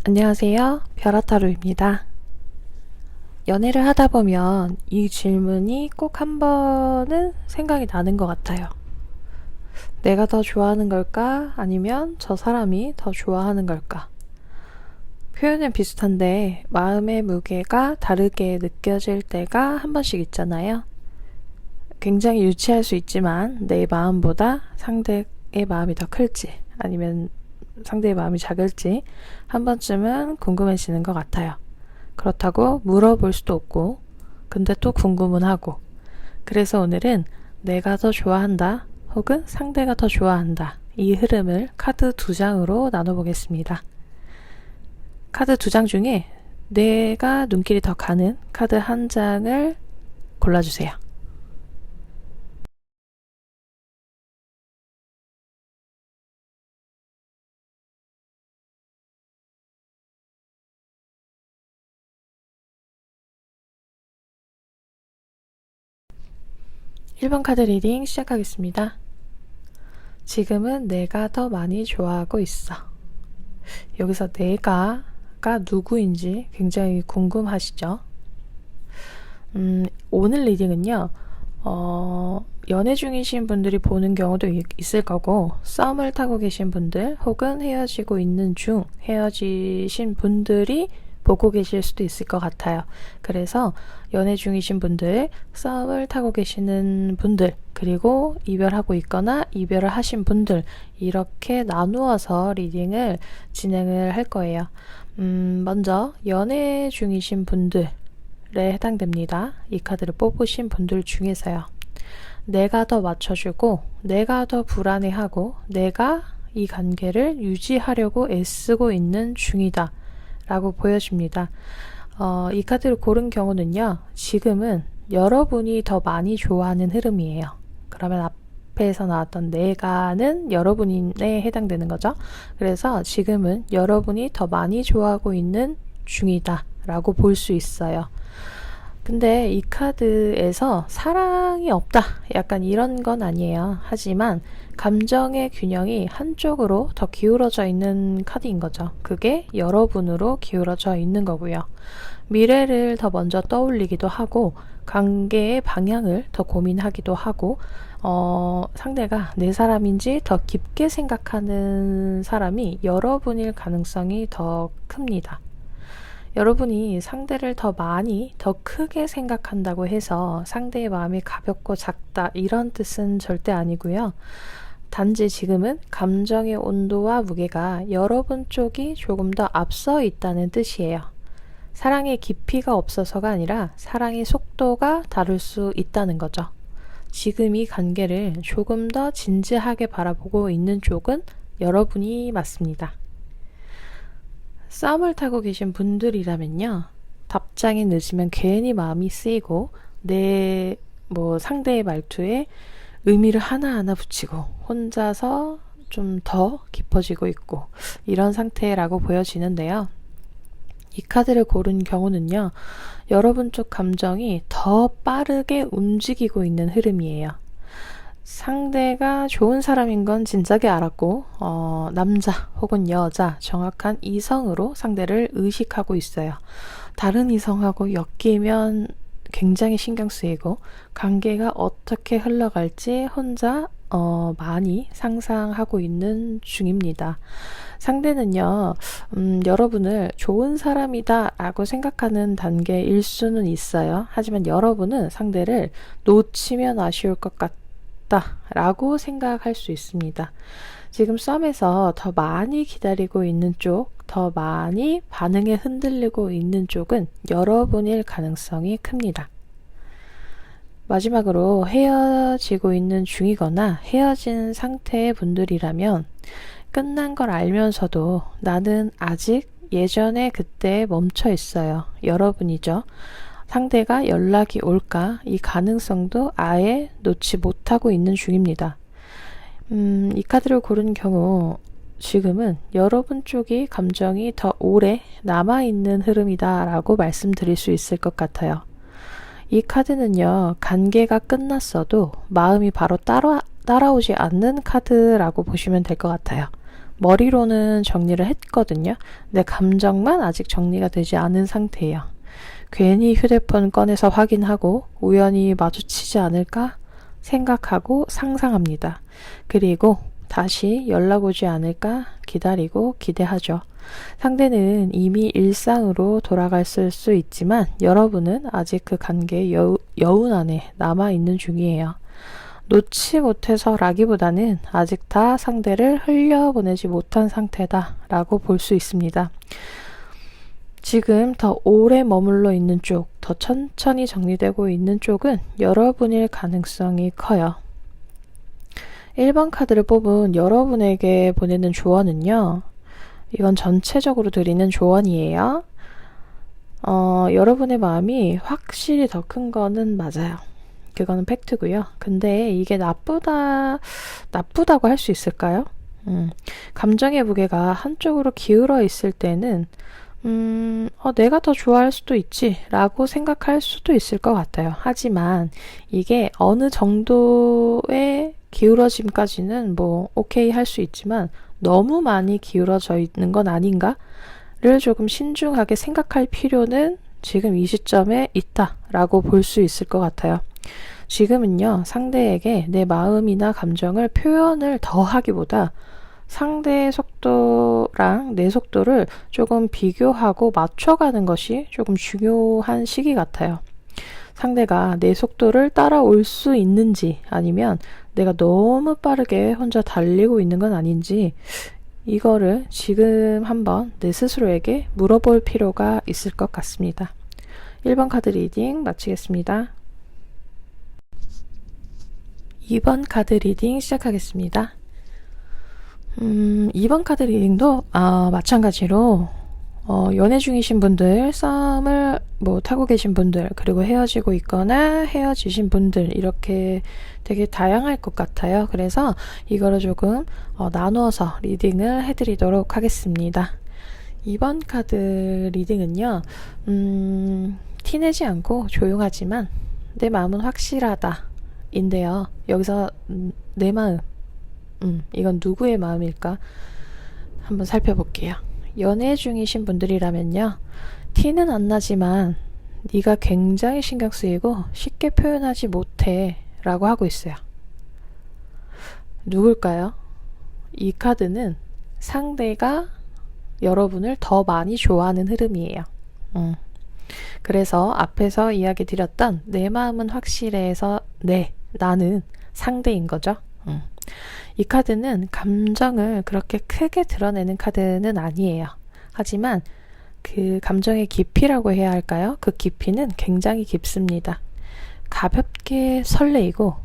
안녕하세요. 별아타로입니다. 연애를 하다 보면 이 질문이 꼭 한 번은 생각이 나는 것 같아요. 내가 더 좋아하는 걸까? 아니면 저 사람이 더 좋아하는 걸까? 표현은 비슷한데 마음의 무게가 다르게 느껴질 때가 한 번씩 있잖아요. 굉장히 유치할 수 있지만 내 마음보다 상대의 마음이 더 클지 아니면 상대의 마음이 작을지 한 번쯤은 궁금해지는 것 같아요. 그렇다고 물어볼 수도 없고 근데 또 궁금은 하고, 그래서 오늘은 내가 더 좋아한다 혹은 상대가 더 좋아한다, 이 흐름을 카드 2장으로 나눠보겠습니다. 카드 2장 중에 내가 눈길이 더 가는 카드 1장을 골라주세요. 1번 카드 리딩 시작하겠습니다. 지금은 내가 더 많이 좋아하고 있어. 여기서 내가가 누구인지 굉장히 궁금하시죠? 오늘 리딩은요, 연애 중이신 분들이 보는 경우도 있을 거고, 썸을 타고 계신 분들 혹은 헤어지고 있는 중 헤어지신 분들이 보고 계실 수도 있을 것 같아요. 그래서 연애 중이신 분들, 썸을 타고 계시는 분들, 그리고 이별하고 있거나 이별을 하신 분들, 이렇게 나누어서 리딩을 진행을 할 거예요. 먼저 연애 중이신 분들에 해당됩니다. 이 카드를 뽑으신 분들 중에서요. 내가 더 맞춰주고 내가 더 불안해하고 내가 이 관계를 유지하려고 애쓰고 있는 중이다 라고 보여집니다. 이 카드를 고른 경우는요, 지금은 여러분이 더 많이 좋아하는 흐름이에요. 그러면 앞에서 나왔던 내가는 여러분에 해당되는 거죠. 그래서 지금은 여러분이 더 많이 좋아하고 있는 중이다 라고 볼 수 있어요. 근데 이 카드에서 사랑이 없다, 약간 이런 건 아니에요. 하지만 감정의 균형이 한쪽으로 더 기울어져 있는 카드인 거죠. 그게 여러분으로 기울어져 있는 거고요. 미래를 더 먼저 떠올리기도 하고 관계의 방향을 더 고민하기도 하고, 상대가 내 사람인지 더 깊게 생각하는 사람이 여러분일 가능성이 더 큽니다. 여러분이 상대를 더 많이, 더 크게 생각한다고 해서 상대의 마음이 가볍고 작다, 이런 뜻은 절대 아니고요. 단지 지금은 감정의 온도와 무게가 여러분 쪽이 조금 더 앞서 있다는 뜻이에요. 사랑의 깊이가 없어서가 아니라 사랑의 속도가 다를 수 있다는 거죠. 지금 이 관계를 조금 더 진지하게 바라보고 있는 쪽은 여러분이 맞습니다. 썸을 타고 계신 분들이라면요, 답장이 늦으면 괜히 마음이 쓰이고 상대의 말투에 의미를 하나하나 붙이고 혼자서 좀 더 깊어지고 있고, 이런 상태라고 보여지는데요. 이 카드를 고른 경우는요, 여러분 쪽 감정이 더 빠르게 움직이고 있는 흐름이에요. 상대가 좋은 사람인 건 진작에 알았고, 남자 혹은 여자, 정확한 이성으로 상대를 의식하고 있어요. 다른 이성하고 엮이면 굉장히 신경 쓰이고 관계가 어떻게 흘러갈지 혼자 많이 상상하고 있는 중입니다. 상대는요, 여러분을 좋은 사람이다 라고 생각하는 단계일 수는 있어요. 하지만 여러분은 상대를 놓치면 아쉬울 것 같다 라고 생각할 수 있습니다. 지금 썸에서 더 많이 기다리고 있는 쪽, 더 많이 반응에 흔들리고 있는 쪽은 여러분일 가능성이 큽니다. 마지막으로 헤어지고 있는 중이거나 헤어진 상태의 분들이라면 끝난 걸 알면서도 나는 아직 예전에 그때에 멈춰 있어요. 여러분이죠. 상대가 연락이 올까, 이 가능성도 아예 놓지 못하고 있는 중입니다. 이 카드를 고른 경우 지금은 여러분 쪽이 감정이 더 오래 남아있는 흐름이다 라고 말씀드릴 수 있을 것 같아요. 이 카드는요, 관계가 끝났어도 마음이 바로 따라오지 않는 카드라고 보시면 될 것 같아요. 머리로는 정리를 했거든요. 내 감정만 아직 정리가 되지 않은 상태예요. 괜히 휴대폰 꺼내서 확인하고 우연히 마주치지 않을까 생각하고 상상합니다. 그리고 다시 연락 오지 않을까 기다리고 기대하죠. 상대는 이미 일상으로 돌아갔을 수 있지만 여러분은 아직 그 관계의 여운 안에 남아있는 중이에요. 놓지 못해서라기보다는 아직 다 상대를 흘려보내지 못한 상태다 라고 볼 수 있습니다. 지금 더 오래 머물러 있는 쪽, 더 천천히 정리되고 있는 쪽은 여러분일 가능성이 커요. 1번 카드를 뽑은 여러분에게 보내는 조언은요. 이건 전체적으로 드리는 조언이에요. 여러분의 마음이 확실히 더 큰 거는 맞아요. 그거는 팩트고요. 근데 이게 나쁘다고 할 수 있을까요? 감정의 무게가 한쪽으로 기울어 있을 때는 내가 더 좋아할 수도 있지 라고 생각할 수도 있을 것 같아요. 하지만 이게 어느 정도의 기울어짐까지는 뭐 오케이 할 수 있지만 너무 많이 기울어져 있는 건 아닌가를 조금 신중하게 생각할 필요는 지금 이 시점에 있다라고 볼 수 있을 것 같아요. 지금은요, 상대에게 내 마음이나 감정을 표현을 더 하기보다 상대의 속도랑 내 속도를 조금 비교하고 맞춰가는 것이 조금 중요한 시기 같아요. 상대가 내 속도를 따라올 수 있는지 아니면 내가 너무 빠르게 혼자 달리고 있는 건 아닌지 이거를 지금 한번 내 스스로에게 물어볼 필요가 있을 것 같습니다. 1번 카드 리딩 마치겠습니다. 2번 카드 리딩 시작하겠습니다. 2번 카드 리딩도 마찬가지로 연애 중이신 분들, 싸움을 타고 계신 분들, 그리고 헤어지고 있거나 헤어지신 분들 이렇게 되게 다양할 것 같아요. 그래서 이거를 조금 나누어서 리딩을 해드리도록 하겠습니다. 2번 카드 리딩은요. 티내지 않고 조용하지만 내 마음은 확실하다 인데요. 여기서 내 마음 이건 누구의 마음일까? 한번 살펴볼게요. 연애 중이신 분들이라면요. 티는 안 나지만 네가 굉장히 신경 쓰이고 쉽게 표현하지 못해 라고 하고 있어요. 누굴까요? 이 카드는 상대가 여러분을 더 많이 좋아하는 흐름이에요. 그래서 앞에서 이야기 드렸던 내 마음은 확실해서 나는 상대인 거죠. 이 카드는 감정을 그렇게 크게 드러내는 카드는 아니에요. 하지만 그 감정의 깊이라고 해야 할까요? 그 깊이는 굉장히 깊습니다. 가볍게 설레이고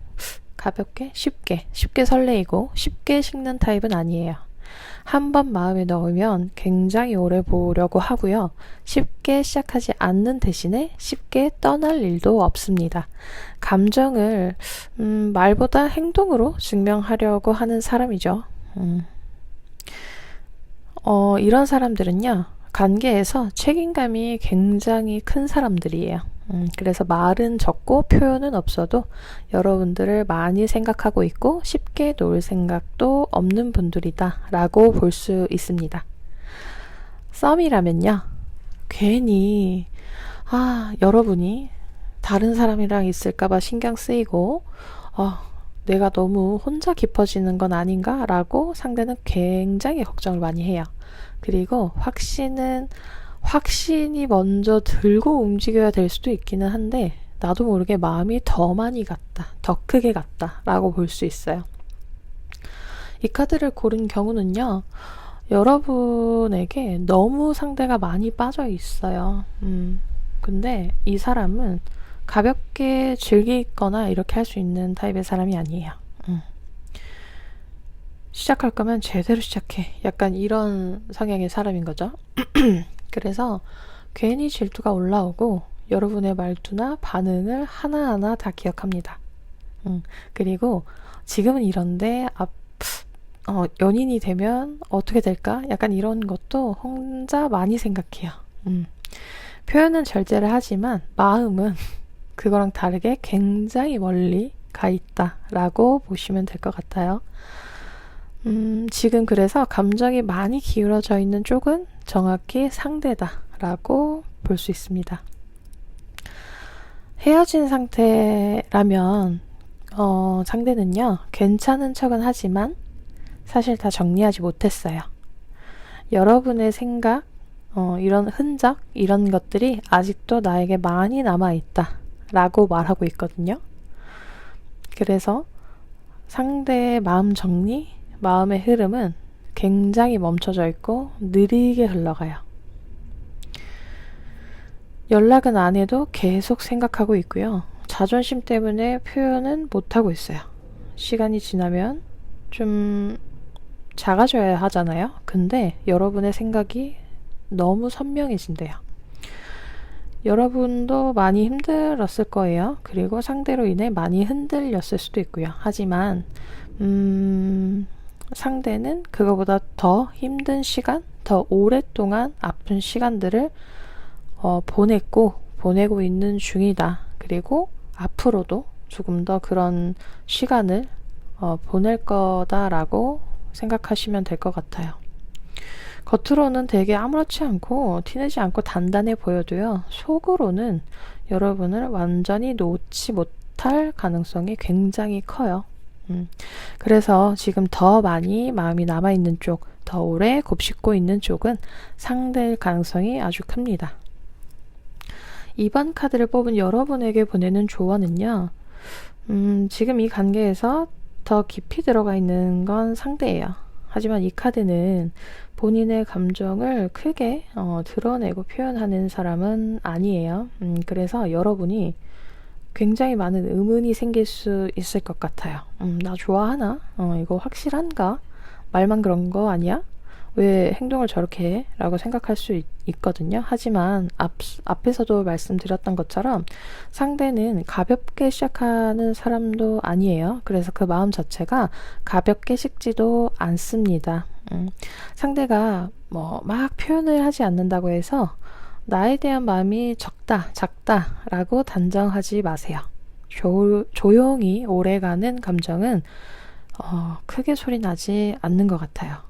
쉽게 설레이고 쉽게 식는 타입은 아니에요. 한 번 마음에 넣으면 굉장히 오래 보려고 하고요. 쉽게 시작하지 않는 대신에 쉽게 떠날 일도 없습니다. 감정을 말보다 행동으로 증명하려고 하는 사람이죠. 이런 사람들은요. 관계에서 책임감이 굉장히 큰 사람들이에요. 그래서 말은 적고 표현은 없어도 여러분들을 많이 생각하고 있고 쉽게 놓을 생각도 없는 분들이다 라고 볼 수 있습니다. 썸이라면요. 괜히 여러분이 다른 사람이랑 있을까봐 신경 쓰이고 내가 너무 혼자 깊어지는 건 아닌가 라고 상대는 굉장히 걱정을 많이 해요. 그리고 확신이 먼저 들고 움직여야 될 수도 있기는 한데 나도 모르게 마음이 더 많이 갔다, 더 크게 갔다 라고 볼 수 있어요. 이 카드를 고른 경우는요. 여러분에게 너무 상대가 많이 빠져 있어요. 근데 이 사람은 가볍게 즐기거나 이렇게 할 수 있는 타입의 사람이 아니에요. 시작할 거면 제대로 시작해. 약간 이런 성향의 사람인 거죠. 그래서 괜히 질투가 올라오고 여러분의 말투나 반응을 하나하나 다 기억합니다. 그리고 지금은 이런데 연인이 되면 어떻게 될까? 약간 이런 것도 혼자 많이 생각해요. 표현은 절제를 하지만 마음은 그거랑 다르게 굉장히 멀리 가 있다라고 보시면 될 것 같아요. 지금 그래서 감정이 많이 기울어져 있는 쪽은 정확히 상대다라고 볼 수 있습니다. 헤어진 상태라면 상대는요, 괜찮은 척은 하지만 사실 다 정리하지 못했어요. 여러분의 생각, 이런 흔적, 이런 것들이 아직도 나에게 많이 남아있다 라고 말하고 있거든요. 그래서 상대의 마음 정리, 마음의 흐름은 굉장히 멈춰져 있고 느리게 흘러가요. 연락은 안 해도 계속 생각하고 있고요. 자존심 때문에 표현은 못하고 있어요. 시간이 지나면 좀 작아져야 하잖아요. 근데 여러분의 생각이 너무 선명해진대요. 여러분도 많이 힘들었을 거예요. 그리고 상대로 인해 많이 흔들렸을 수도 있고요. 하지만 상대는 그거보다 더 힘든 시간, 더 오랫동안 아픈 시간들을 보내고 있는 중이다. 그리고 앞으로도 조금 더 그런 시간을 보낼 거다라고 생각하시면 될 것 같아요. 겉으로는 되게 아무렇지 않고 티내지 않고 단단해 보여도요, 속으로는 여러분을 완전히 놓지 못할 가능성이 굉장히 커요. 그래서 지금 더 많이 마음이 남아있는 쪽, 더 오래 곱씹고 있는 쪽은 상대일 가능성이 아주 큽니다. 2번 카드를 뽑은 여러분에게 보내는 조언은요, 지금 이 관계에서 더 깊이 들어가 있는 건 상대예요. 하지만 이 카드는 본인의 감정을 크게 드러내고 표현하는 사람은 아니에요. 그래서 여러분이 굉장히 많은 의문이 생길 수 있을 것 같아요. 나 좋아하나? 이거 확실한가? 말만 그런 거 아니야? 왜 행동을 저렇게 해? 라고 생각할 수 있거든요. 하지만 앞에서도 말씀드렸던 것처럼 상대는 가볍게 시작하는 사람도 아니에요. 그래서 그 마음 자체가 가볍게 식지도 않습니다. 상대가 막 표현을 하지 않는다고 해서 나에 대한 마음이 작다 라고 단정하지 마세요. 조용히 오래가는 감정은 크게 소리 나지 않는 것 같아요.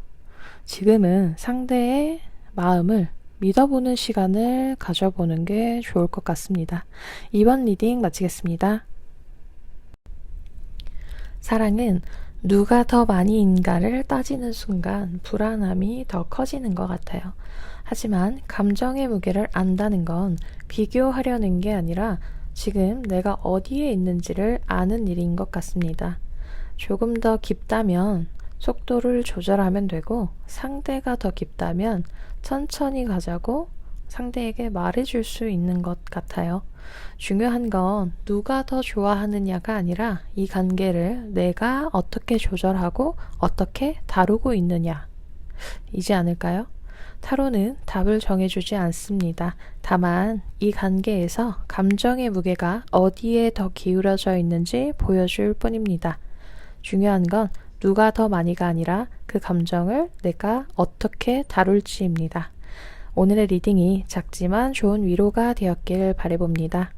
지금은 상대의 마음을 믿어보는 시간을 가져보는 게 좋을 것 같습니다. 2번 리딩 마치겠습니다. 사랑은 누가 더 많이인가를 따지는 순간 불안함이 더 커지는 것 같아요. 하지만 감정의 무게를 안다는 건 비교하려는 게 아니라 지금 내가 어디에 있는지를 아는 일인 것 같습니다. 조금 더 깊다면 속도를 조절하면 되고, 상대가 더 깊다면 천천히 가자고 상대에게 말해줄 수 있는 것 같아요. 중요한 건 누가 더 좋아하느냐가 아니라 이 관계를 내가 어떻게 조절하고 어떻게 다루고 있느냐 이지 않을까요? 타로는 답을 정해주지 않습니다. 다만 이 관계에서 감정의 무게가 어디에 더 기울어져 있는지 보여줄 뿐입니다. 중요한 건 누가 더 많이가 아니라 그 감정을 내가 어떻게 다룰지입니다. 오늘의 리딩이 작지만 좋은 위로가 되었길 바라봅니다.